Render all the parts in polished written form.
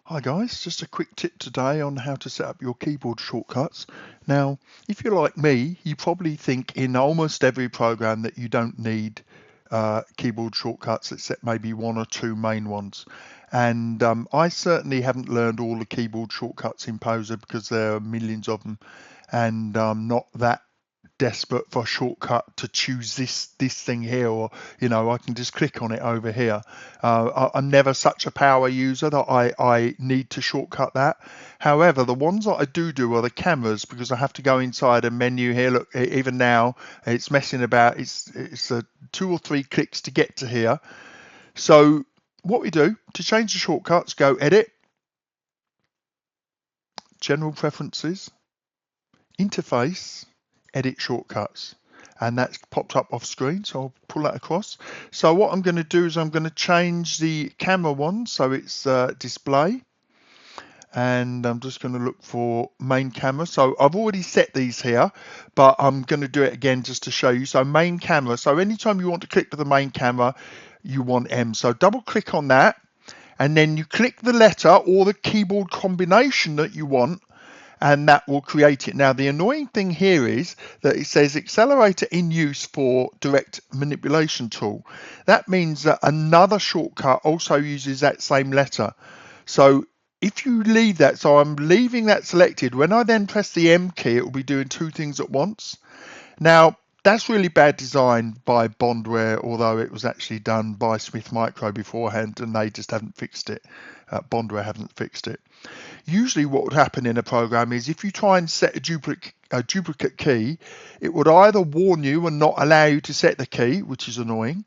Hi guys, just a quick tip today on how to set up your keyboard shortcuts. Now, if you're like me, you probably think in almost every program that you don't need keyboard shortcuts except maybe one or two main ones. And I certainly haven't learned all the keyboard shortcuts in Poser because there are millions of them, and I'm not that desperate for a shortcut to choose this thing here, or I can just click on it over here. I'm never such a power user that I need to shortcut that. However, the ones that I do are the cameras, because I have to go inside a menu here. Look, even now it's messing about. It's 2 or 3 clicks to get to here. So what we do to change the shortcuts, go Edit, General Preferences, Interface, Edit Shortcuts, and that's popped up off screen, so I'll pull that across. So what I'm going to do is I'm going to change the camera one so it's display, and I'm just going to look for main camera. So I've already set these here, but I'm going to do it again just to show you. So main camera, so anytime you want to click to the main camera, you want M. So double click on that, and then you click the letter or the keyboard combination that you want, and that will create it. Now, the annoying thing here is that it says accelerator in use for direct manipulation tool. That means that another shortcut also uses that same letter. So if you leave that, so I'm leaving that selected, when I then press the M key, it will be doing two things at once. Now, that's really bad design by Bondware, although it was actually done by Smith Micro beforehand, and they just haven't fixed it. Bondware haven't fixed it. Usually what would happen in a program is if you try and set a duplicate key, it would either warn you and not allow you to set the key, which is annoying,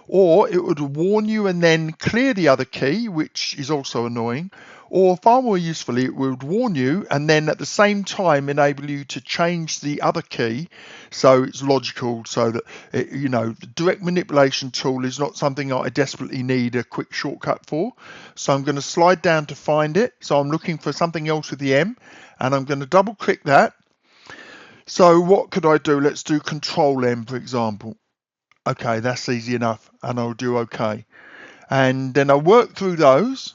or it would warn you and then clear the other key, which is also annoying, or far more usefully, it would warn you and then at the same time enable you to change the other key, so it's logical, so that the direct manipulation tool is not something I desperately need a quick shortcut for. So I'm going to slide down to find it. So I'm looking for something else with the M, and I'm going to double click that. So what could I do? Let's do Control M, for example. Okay, that's easy enough, and I'll do OK. And then I'll work through those.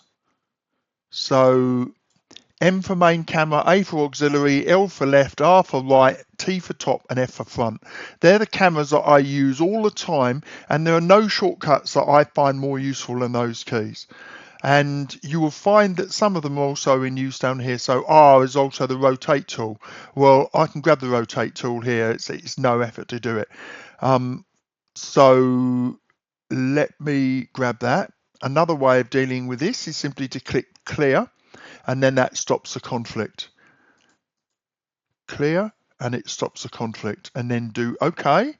So M for main camera, A for auxiliary, L for left, R for right, T for top, and F for front. They're the cameras that I use all the time, and there are no shortcuts that I find more useful than those keys. And you will find that some of them are also in use down here. So R is also the rotate tool. Well, I can grab the rotate tool here. It's no effort to do it. So let me grab that. Another way of dealing with this is simply to click clear, and then that stops the conflict. Clear, and it stops the conflict, and then do OK,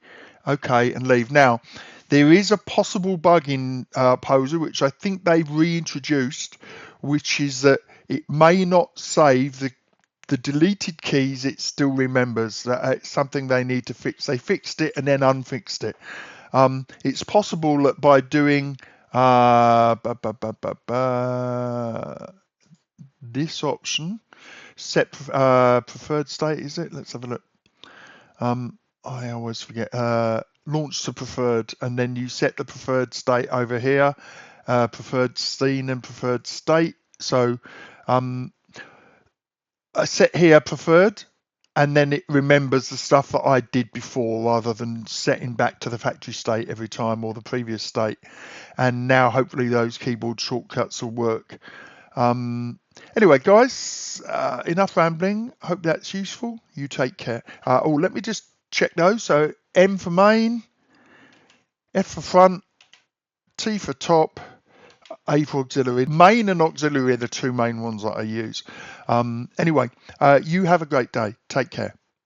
and leave. Now, there is a possible bug in Poser, which I think they've reintroduced, which is that it may not save the deleted keys. It still remembers that it's something they need to fix. They fixed it and then unfixed it. It's possible that by doing this option, set preferred state, is it? Let's have a look. I always forget. Launch to preferred, and then you set the preferred state over here, preferred scene and preferred state. So I set here preferred, and then it remembers the stuff that I did before rather than setting back to the factory state every time or the previous state. And now hopefully those keyboard shortcuts will work. Anyway, guys, enough rambling. Hope that's useful. You take care. Let me just check those. So M for main, F for front, T for top, A for auxiliary. Main and auxiliary are the two main ones that I use. Anyway, you have a great day. Take care.